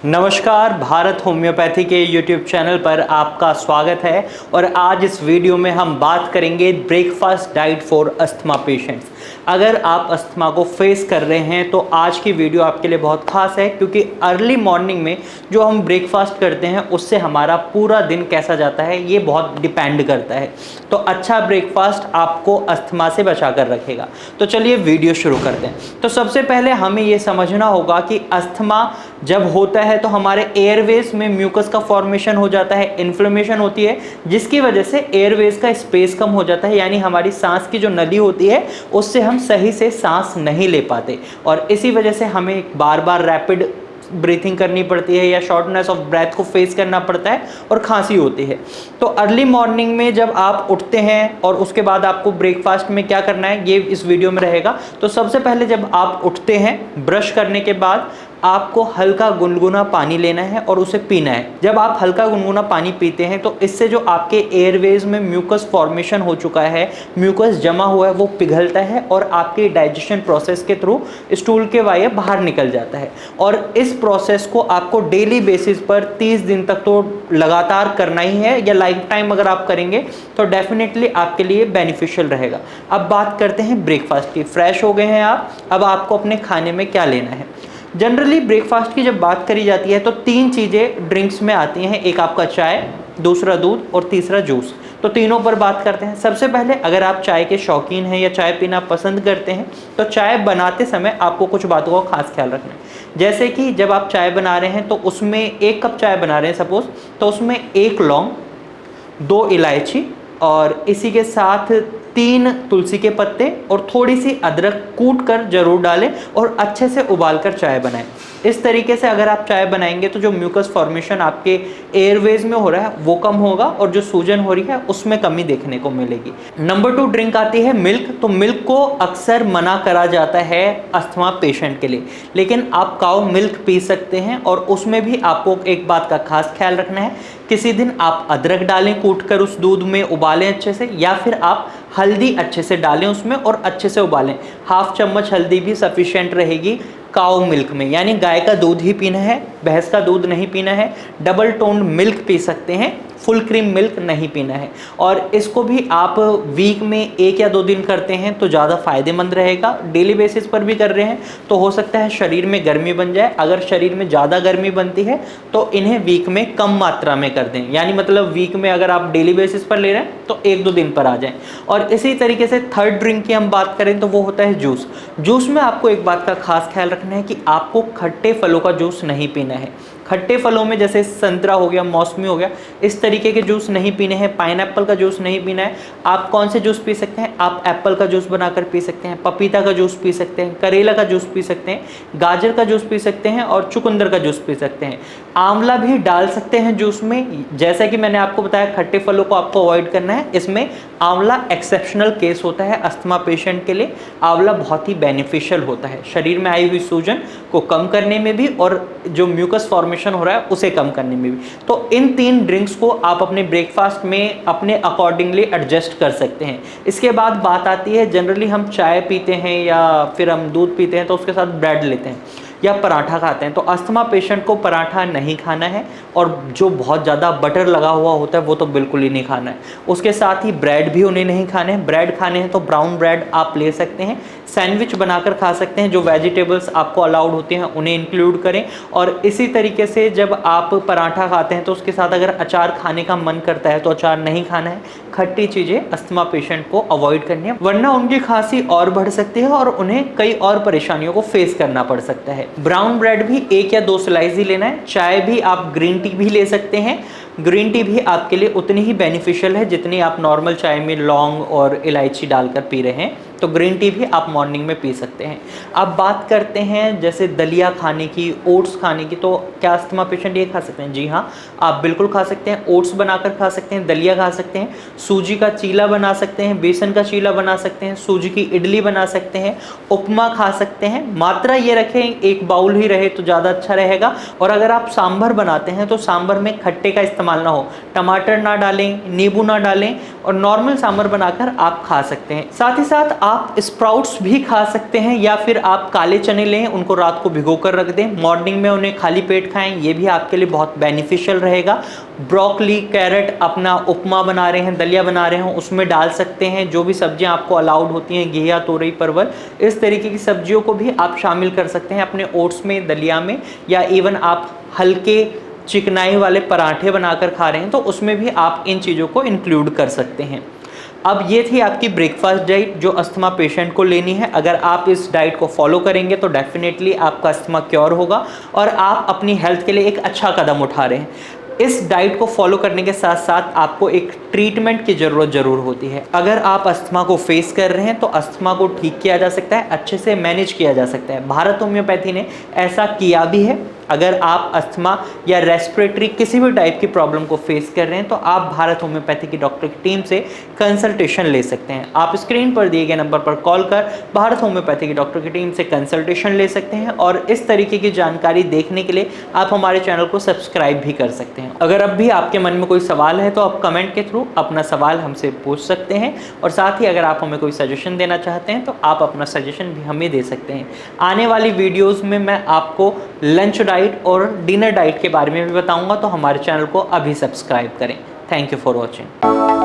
नमस्कार, भारत होम्योपैथी के YouTube channel पर आपका स्वागत है। और आज इस वीडियो में हम बात करेंगे breakfast diet for asthma patients. अगर आप अस्थमा को फेस कर रहे हैं तो आज की वीडियो आपके लिए बहुत खास है, क्योंकि अर्ली मॉर्निंग में जो हम ब्रेकफास्ट करते हैं उससे हमारा पूरा दिन कैसा जाता है ये बहुत डिपेंड करता है। तो अच्छा ब्रेकफास्ट आपको अस्थमा से बचा कर रखेगा। तो चलिए वीडियो शुरू करते हैं। तो सबसे पहले हमें ये समझना होगा कि अस्थमा जब होता है तो हमारे एयरवेज में म्यूकस का फॉर्मेशन हो जाता है, इन्फ्लेमेशन होती है, जिसकी वजह से एयरवेज का स्पेस कम हो जाता है, यानी हमारी सांस की जो नली होती है उससे हम सही से सांस नहीं ले पाते। और इसी वजह से हमें बार बार रैपिड ब्रीथिंग करनी पड़ती है या शॉर्टनेस ऑफ ब्रेथ को फेस करना पड़ता है और खांसी होती है। तो अर्ली मॉर्निंग में जब आप उठते हैं और उसके बाद आपको ब्रेकफास्ट में क्या करना है ये इस वीडियो में रहेगा। तो सबसे पहले जब आप उठते हैं, ब्रश करने के बाद आपको हल्का गुनगुना पानी लेना है और उसे पीना है। जब आप हल्का गुनगुना पानी पीते हैं तो इससे जो आपके एयरवेज में म्यूकस फॉर्मेशन हो चुका है, म्यूकस जमा हुआ है, वो पिघलता है और आपके डाइजेशन प्रोसेस के थ्रू स्टूल के वाया बाहर निकल जाता है। और इस प्रोसेस को आपको डेली बेसिस पर 30 दिन तक तो लगातार करना ही है, या लाइफ टाइम अगर आप करेंगे तो डेफिनेटली आपके लिए बेनिफिशियल रहेगा। अब बात करते हैं ब्रेकफास्ट की। फ्रेश हो गए हैं आप, अब आपको अपने खाने में क्या लेना है। जनरली ब्रेकफास्ट की जब बात करी जाती है तो 3 चीज़ें ड्रिंक्स में आती हैं, एक आपका चाय, दूसरा दूध और तीसरा जूस। तो तीनों पर बात करते हैं। सबसे पहले अगर आप चाय के शौकीन हैं या चाय पीना पसंद करते हैं तो चाय बनाते समय आपको कुछ बातों का खास ख्याल रखना है। जैसे कि जब आप चाय बना रहे हैं तो उसमें 1 कप चाय बना रहे हैं सपोज, तो उसमें 1 लौंग, 2 इलायची और इसी के साथ 3 तुलसी के पत्ते और थोड़ी सी अदरक कूट कर जरूर डालें और अच्छे से उबाल कर चाय बनाएं। इस तरीके से अगर आप चाय बनाएंगे तो जो म्यूकस फॉर्मेशन आपके एयरवेज में हो रहा है वो कम होगा और जो सूजन हो रही है उसमें कमी देखने को मिलेगी। नंबर 2 ड्रिंक आती है मिल्क। तो मिल्क को अक्सर मना करा जाता है अस्थमा पेशेंट के लिए, लेकिन आप काऊ मिल्क पी सकते हैं। और उसमें भी आपको एक बात का खास ख्याल रखना है, किसी दिन आप अदरक डालें कूट कर उस दूध में, उबालें अच्छे से, या फिर आप हल्दी अच्छे से डालें उसमें और अच्छे से उबालें। 1/2 चम्मच हल्दी भी सफिशिएंट रहेगी काऊ मिल्क में, यानी गाय का दूध ही पीना है, भैंस का दूध नहीं पीना है। डबल टोन्ड मिल्क पी सकते हैं, फुल क्रीम मिल्क नहीं पीना है। और इसको भी आप वीक में 1 या 2 दिन करते हैं तो ज़्यादा फायदेमंद रहेगा। डेली बेसिस पर भी कर रहे हैं तो हो सकता है शरीर में गर्मी बन जाए। अगर शरीर में ज़्यादा गर्मी बनती है तो इन्हें वीक में कम मात्रा में कर दें, यानी मतलब वीक में अगर आप डेली बेसिस पर ले रहे हैं तो 1-2 दिन पर आ जाएं। और इसी तरीके से थर्ड ड्रिंक की हम बात करें तो वो होता है जूस। जूस में आपको एक बात का खास ख्याल रखना है कि आपको खट्टे फलों का जूस नहीं पीना है। खट्टे फलों में जैसे संतरा हो गया, मौसमी हो गया, इस तरीके के जूस नहीं पीने हैं। पाइनएप्पल का जूस नहीं पीना है। आप कौन से जूस पी सकते हैं? आप एप्पल का जूस बनाकर पी सकते हैं, पपीता का जूस पी सकते हैं, करेला का जूस पी सकते हैं, गाजर का जूस पी सकते हैं और चुकंदर का जूस पी सकते हैं। आंवला भी डाल सकते हैं जूस में। जैसा कि मैंने आपको बताया खट्टे फलों को आपको अवॉइड करना है। इसमें आंवला एक्सेप्शनल केस होता है अस्थमा पेशेंट के लिए। आंवला बहुत ही बेनिफिशियल होता है शरीर में आई हुई सूजन को कम करने में भी और जो म्यूकस फॉर्मेशन हो रहा है उसे कम करने में भी। तो इन 3 ड्रिंक्स को आप अपने ब्रेकफास्ट में अपने अकॉर्डिंगली एडजस्ट कर सकते हैं। इसके बाद बात आती है, जनरली हम चाय पीते हैं या फिर हम दूध पीते हैं तो उसके साथ ब्रेड लेते हैं या पराठा खाते हैं। तो अस्थमा पेशेंट को पराठा नहीं खाना है और जो बहुत ज़्यादा बटर लगा हुआ होता है वो तो बिल्कुल ही नहीं खाना है। उसके साथ ही ब्रेड भी उन्हें नहीं खाने हैं। ब्रेड खाने हैं तो ब्राउन ब्रेड आप ले सकते हैं, सैंडविच बनाकर खा सकते हैं। जो वेजिटेबल्स आपको अलाउड होते हैं उन्हें इंक्लूड करें। और इसी तरीके से जब आप पराठा खाते हैं तो उसके साथ अगर अचार खाने का मन करता है तो अचार नहीं खाना है। खट्टी चीज़ें अस्थमा पेशेंट को अवॉइड करनी है, वरना उनकी खांसी और बढ़ सकती है और उन्हें कई और परेशानियों को फेस करना पड़ सकता है। ब्राउन ब्रेड भी 1 या 2 स्लाइस ही लेना है। चाय भी आप ग्रीन टी भी ले सकते हैं। ग्रीन टी भी आपके लिए उतनी ही बेनिफिशियल है जितनी आप नॉर्मल चाय में लौंग और इलायची डालकर पी रहे हैं। तो ग्रीन टी भी आप मॉर्निंग में पी सकते हैं। अब बात करते हैं जैसे दलिया खाने की, ओट्स खाने की। तो क्या अस्थमा पेशेंट ये खा सकते हैं? जी हाँ, आप बिल्कुल खा सकते हैं। ओट्स बनाकर खा सकते हैं, दलिया खा सकते हैं, सूजी का चीला बना सकते हैं, बेसन का चीला बना सकते हैं, सूजी की इडली बना सकते हैं, उपमा खा सकते हैं। मात्रा ये रखें 1 बाउल ही रहे तो ज़्यादा अच्छा रहेगा। और अगर आप सांभर बनाते हैं तो सांभर में खट्टे का इस्तेमाल ना हो, टमाटर ना डालें, नींबू ना डालें और नॉर्मल सांभर बनाकर आप खा सकते हैं। साथ ही साथ आप स्प्राउट्स भी खा सकते हैं या फिर आप काले चने लें, उनको रात को भिगो कर रख दें, मॉर्निंग में उन्हें खाली पेट खाएं, ये भी आपके लिए बहुत बेनिफिशियल रहेगा। ब्रोकली, कैरेट, अपना उपमा बना रहे हैं, दलिया बना रहे हैं, उसमें डाल सकते हैं। जो भी सब्जियां आपको अलाउड होती हैं, घिया, तोरई, परवल, इस तरीके की सब्जियों को भी आप शामिल कर सकते हैं अपने ओट्स में, दलिया में, या इवन आप हल्के चिकनाई वाले पराठे बनाकर खा रहे हैं तो उसमें भी आप इन चीज़ों को इंक्लूड कर सकते हैं। अब ये थी आपकी ब्रेकफास्ट डाइट जो अस्थमा पेशेंट को लेनी है। अगर आप इस डाइट को फॉलो करेंगे तो डेफिनेटली आपका अस्थमा क्योर होगा और आप अपनी हेल्थ के लिए एक अच्छा कदम उठा रहे हैं। इस डाइट को फॉलो करने के साथ साथ आपको एक ट्रीटमेंट की ज़रूरत ज़रूर होती है। अगर आप अस्थमा को फेस कर रहे हैं तो अस्थमा को ठीक किया जा सकता है, अच्छे से मैनेज किया जा सकता है। भारत होम्योपैथी ने ऐसा किया भी है। अगर आप अस्थमा या रेस्पिरेटरी किसी भी टाइप की प्रॉब्लम को फेस कर रहे हैं तो आप भारत होम्योपैथी की डॉक्टर की टीम से कंसल्टेशन ले सकते हैं। आप स्क्रीन पर दिए गए नंबर पर कॉल कर भारत होम्योपैथी की डॉक्टर की टीम से कंसल्टेशन ले सकते हैं और इस तरीके की जानकारी देखने के लिए आप हमारे चैनल को सब्सक्राइब भी कर सकते हैं। अगर अब भी आपके मन में कोई सवाल है तो आप कमेंट के थ्रू अपना सवाल हमसे पूछ सकते हैं और साथ ही अगर आप हमें कोई सजेशन देना चाहते हैं तो आप अपना सजेशन भी हमें दे सकते हैं। आने वाली वीडियोज़ में मैं आपको लंच डाइट और डिनर डाइट के बारे में भी बताऊंगा, तो हमारे चैनल को अभी सब्सक्राइब करें। Thank you for watching.